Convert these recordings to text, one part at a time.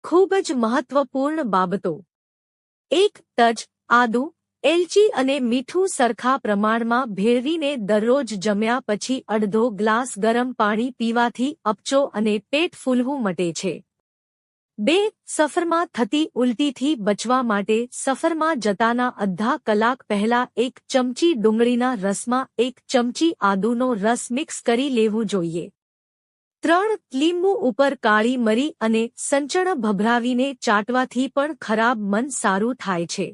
ખૂબ જ મહત્વપૂર્ણ બાબતો. 1. તજ, આદુ, એલચી અને મીઠું સરખા પ્રમાણમાં ભેળવીને દરરોજ જમ્યા પછી અડધો ગ્લાસ ગરમ પાણી પીવાથી અપચો અને પેટ ફૂલવું મટે છે. 2. સફરમાં થતી ઉલટીથી બચવા માટે સફરમાં જતાના અડધા કલાક પહેલા 1 ચમચી ડુંગળીના રસમાં 1 ચમચી આદુનો રસ મિક્સ કરી લેવું જોઈએ. 3. લીંબુ ઉપર કાળી મરી અને સંચળ ભભરાવીને ચાટવાથી પણ ખરાબ મન સારું થાય છે.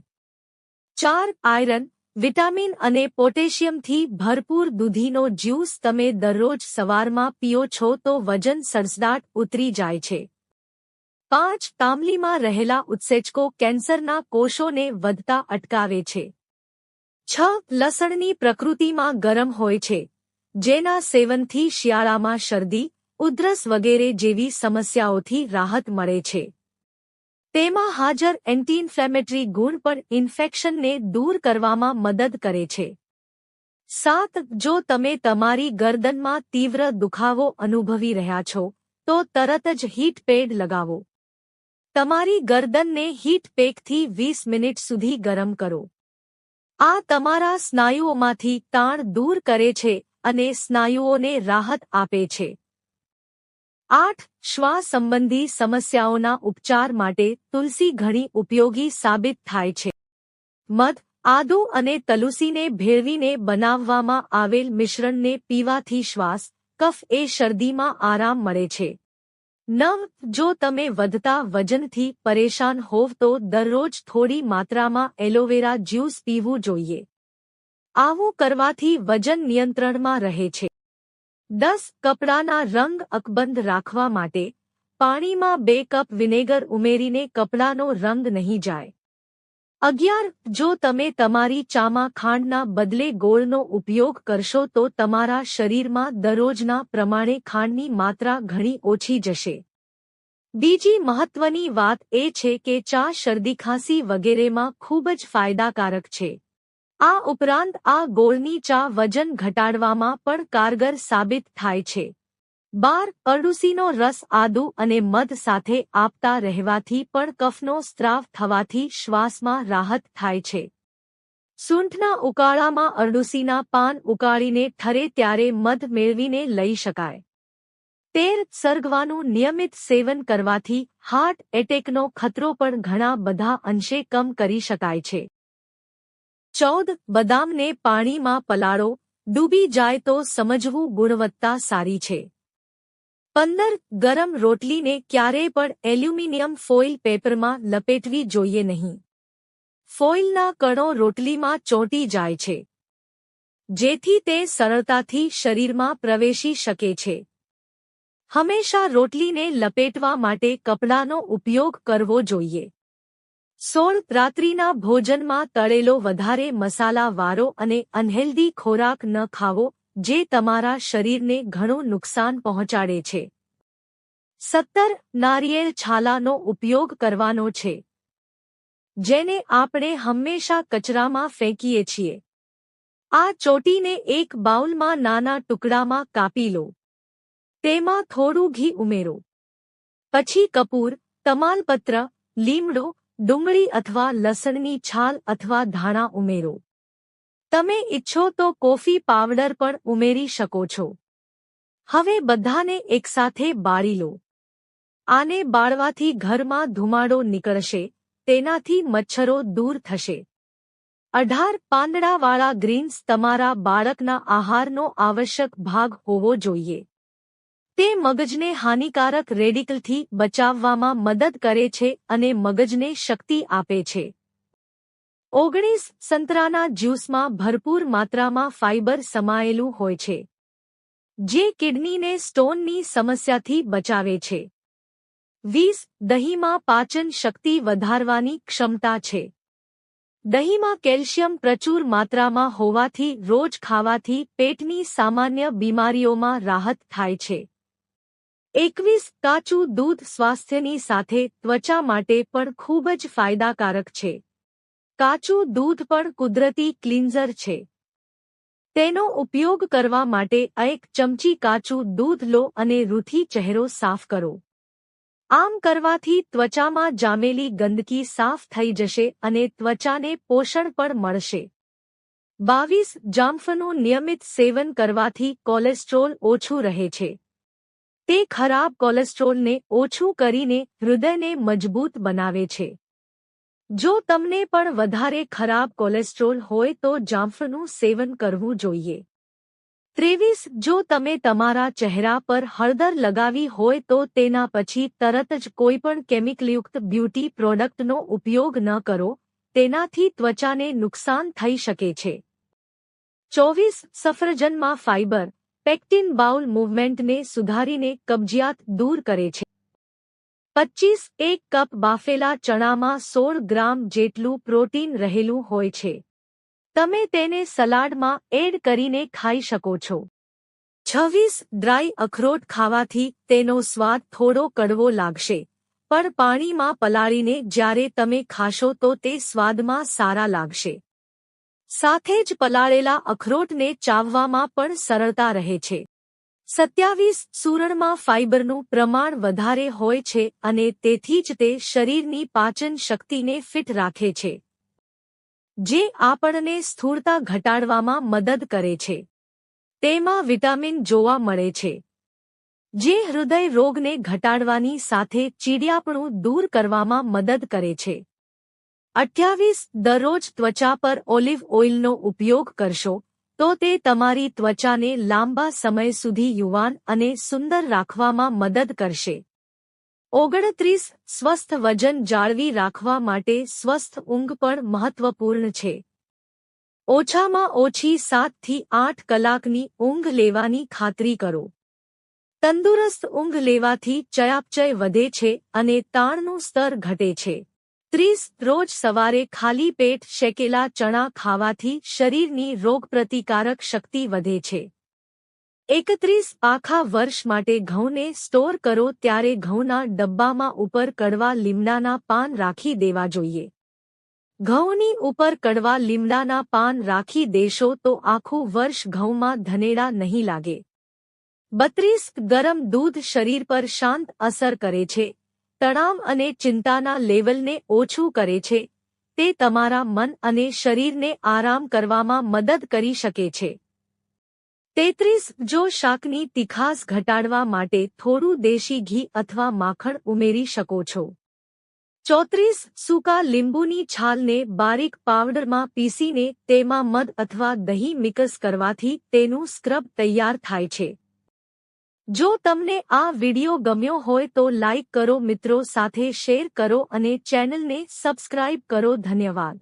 4. આયરન, વિટામિન અને પોટેશિયમથી ભરપૂર દૂધીનો જ્યુસ તમે દરરોજ સવારમાં પીઓ છો તો વજન સડસડાટ ઉતરી જાય છે. 5. તાંબલીમાં રહેલા ઉત્સેચકો કેન્સરના કોષોને વધતા અટકાવે છે. 6. લસણની પ્રકૃતિમાં ગરમ હોય છે, જેના સેવનથી શિયાળામાં શરદી, ઉધરસ વગેરે જેવી સમસ્યાઓથી રાહત મળે છે. તેમાં હાજર એન્ટી-ઇન્ફ્લેમેટરી ગુણ પણ ઇન્ફેક્શનને દૂર કરવામાં મદદ કરે છે. 7. જો તમે તમારી ગરદનમાં તીવ્ર દુખાવો અનુભવી રહ્યા છો, તો તરત જ હીટ પેડ લગાવો. તમારી ગરદનને હીટ પેકથી 20 મિનિટ સુધી ગરમ કરો. આ તમારા સ્નાયુઓમાંથી તાણ દૂર કરે છે અને સ્નાયુઓને રાહત આપે છે. 8. શ્વાસ સંબંધી સમસ્યાઓના ઉપચાર માટે તુલસી ઘણી ઉપયોગી સાબિત થાય છે. મધ, આદુ અને તુલસીને ભેળવીને બનાવવામાં આવેલ મિશ્રણને પીવાથી શ્વાસ, કફ એ શરદીમાં આરામ મળે છે. 9. જો તમે વધતા વજનથી પરેશાન હોવ તો દરરોજ થોડી માત્રામાં એલોવેરા જ્યુસ પીવું જોઈએ. આવું કરવાથી વજન નિયંત્રણમાં રહે છે. 10. કપડાના રંગ અકબંધ રાખવા માટે પાણીમાં 2 કપ વિનેગર ઉમેરીને કપડાનો રંગ નહીં જાય. 11. જો તમે તમારી ચામાં ખાંડના બદલે ગોળનો ઉપયોગ કરશો તો તમારા શરીરમાં દરરોજના પ્રમાણે ખાંડની માત્રા ઘણી ઓછી જશે. બીજી મહત્વની વાત એ છે કે ચા શરદી-ખાંસી વગેરેમાં ખૂબ જ ફાયદાકારક છે. આ ઉપરાંત આ ગોળની ચા વજન ઘટાડવામાં પણ કારગર સાબિત થાય છે. 12. અરડુસીનો રસ આદુ અને મધ સાથે આપતા રહેવાથી પણ કફનો સ્ત્રાવ થવાથી શ્વાસમાં રાહત થાય છે. સૂંઠના ઉકાળામાં અરડુસીના પાન ઉકાળીને ઠરે ત્યારે મધ મેળવીને લઈ શકાય. 13. સરગવાનું નિયમિત સેવન કરવાથી હાર્ટ એટેકનો ખતરો પણ ઘણા બધા અંશે કમ કરી શકાય છે. 14. બદામને પાણીમાં પલાળો, ડૂબી જાય તો સમજવું ગુણવત્તા સારી છે. 15. ગરમ રોટલીને ક્યારેય પણ એલ્યુમિનિયમ ફોઇલ પેપરમાં લપેટવી જોઈએ નહીં. ફોઇલના કણો રોટલીમાં ચોંટી જાય છે, જેથી તે સરળતાથી શરીરમાં પ્રવેશી શકે છે. હંમેશા રોટલીને લપેટવા માટે કપડાનો ઉપયોગ કરવો જોઈએ. 16. રાત્રિના ભોજનમાં તળેલો વધારે મસાલાવાળો અને અનહેલ્ધી ખોરાક ન ખાવો, જે તમારા શરીરને ઘણું નુકસાન પહોંચાડે છે. 17. નારિયેળ છાલાનો ઉપયોગ કરવાનો છે, જેને આપણે હંમેશા કચરામાં ફેંકીએ છીએ. આ ચોટીને એક બાઉલમાં નાના ટુકડામાં કાપી લો. તેમાં થોડું ઘી ઉમેરો. પછી કપૂર, તમાલપત્ર, લીમડો, ડુંગળી અથવા લસણની છાલ અથવા ધાણા ઉમેરો. તમે ઈચ્છો તો કોફી પાવડર પણ ઉમેરી શકો છો. હવે બધાને એકસાથે બાળી લો. આને બાળવાથી ઘરમાં ધુમાડો નીકળશે, તેનાથી મચ્છરો દૂર થશે. 18. પાંદડાવાળા ગ્રીન્સ તમારા બાળકના આહારનો આવશ્યક ભાગ હોવો જોઈએ. તે મગજને હાનિકારક રેડિકલથી બચાવવામાં મદદ કરે છે અને મગજને શક્તિ આપે છે. 19. સંતરાના જ્યુસમાં ભરપૂર માત્રામાં ફાઇબર સમાયેલું હોય છે, જે કિડનીને સ્ટોનની સમસ્યાથી બચાવે છે. 20. દહીંમાં પાચન શક્તિ વધારવાની ક્ષમતા છે. દહીંમાં કેલ્શિયમ પ્રચુર માત્રામાં હોવાથી રોજ ખાવાથી પેટની સામાન્ય બીમારીઓમાં રાહત થાય છે. 21. કાચું દૂધ સ્વાસ્થ્યની સાથે ત્વચા માટે પણ ખૂબ જ ફાયદાકારક છે. કાચું દૂધ પણ કુદરતી ક્લિન્ઝર છે. તેનો ઉપયોગ કરવા માટે 1 ચમચી કાચું દૂધ લો અને રૂથી ચહેરો સાફ કરો. આમ કરવાથી ત્વચામાં જામેલી ગંદકી સાફ થઈ જશે અને ત્વચાને પોષણ પણ મળશે. 22. જામફળનું નિયમિત સેવન કરવાથી કોલેસ્ટ્રોલ ઓછું રહે છે. તે ખરાબ કોલેસ્ટ્રોલને ઓછું કરીને હૃદયને મજબૂત બનાવે છે. જો તમને પણ વધારે ખરાબ કોલેસ્ટ્રોલ હોય તો જામફળનું સેવન કરવું જોઈએ. 23. જો તમે તમારા ચહેરા પર હળદર લગાવી હોય તો તેના પછી તરત જ કોઈપણ કેમિકલયુક્ત બ્યુટી પ્રોડક્ટનો ઉપયોગ ન કરો, તેનાથી ત્વચાને નુકસાન થઈ શકે છે. 24. સફરજનમાં ફાઇબર, પેક્ટિન બાઉલ મૂવમેન્ટને સુધારીને કબજિયાત દૂર કરે છે. 25. એક કપ બાફેલા ચણામાં 16 ગ્રામ જેટલું પ્રોટીન રહેલું હોય છે. તમે તેને સલાડમાં એડ કરીને ખાઈ શકો છો. 26. ડ્રાય અખરોટ ખાવાથી તેનો સ્વાદ થોડો કડવો લાગશે, પણ પાણીમાં પલાળીને જ્યારે તમે ખાશો તો તે સ્વાદમાં સારા લાગશે. સાથે જ પલાળેલા અખરોટને ચાવવામાં પણ સરળતા રહે છે. 27. સૂરણમાં ફાઇબરનું પ્રમાણ વધારે હોય છે અને તેથી જ તે શરીરની પાચન શક્તિને ફિટ રાખે છે, જે આપણને સ્થૂળતા ઘટાડવામાં મદદ કરે છે. તેમાં વિટામિન જોવા મળે છે, જે હૃદય રોગને ઘટાડવાની સાથે ચીડિયાપણું દૂર કરવામાં મદદ કરે છે. 28. દરરોજ ત્વચા પર ઓલિવ ઓઇલનો ઉપયોગ કરશો તો તે તમારી ત્વચાને લાંબા સમય સુધી યુવાન અને સુંદર રાખવામાં મદદ કરશે. 29. સ્વસ્થ વજન જાળવી રાખવા માટે સ્વસ્થ ઊંઘ પણ મહત્વપૂર્ણ છે. ઓછામાં ઓછી 7 થી 8 કલાકની ઊંઘ લેવાની ખાતરી કરો. તંદુરસ્ત ઊંઘ લેવાથી ચયાપચય વધે છે અને તાણનું સ્તર ઘટે છે. 30. રોજ સવારે ખાલી પેટ શેકેલા ચણા ખાવાથી શરીરની રોગપ્રતિકારક શક્તિ વધે છે. 31. આખા વર્ષ માટે ઘઉંને સ્ટોર કરો ત્યારે ઘઉંના ડબ્બામાં ઉપર કડવા લીમડાના પાન રાખી દેવા જોઈએ. ઘઉંની ઉપર કડવા લીમડાના પાન રાખી દેશો તો આખું વર્ષ ઘઉંમાં ધનેડા નહીં લાગે. 32. ગરમ દૂધ શરીર પર શાંત અસર કરે છે, તણાવ અને ચિંતાના લેવલને ઓછું કરે છે. તે તમારા મન અને શરીરને આરામ કરવામાં મદદ કરી શકે છે. 33. જો શાકની તીખાસ ઘટાડવા માટે થોડું દેશી ઘી અથવા માખણ ઉમેરી શકો છો. 34. સૂકા લીંબુની છાલને બારીક પાવડરમાં પીસીને તેમાં મધ અથવા દહીં મિક્સ કરવાથી તેનું સ્ક્રબ તૈયાર થાય છે. જો તમને આ વિડિયો ગમ્યો હોય તો લાઇક કરો, મિત્રો સાથે શેર કરો અને ચેનલને સબસ્ક્રાઇબ કરો. ધન્યવાદ.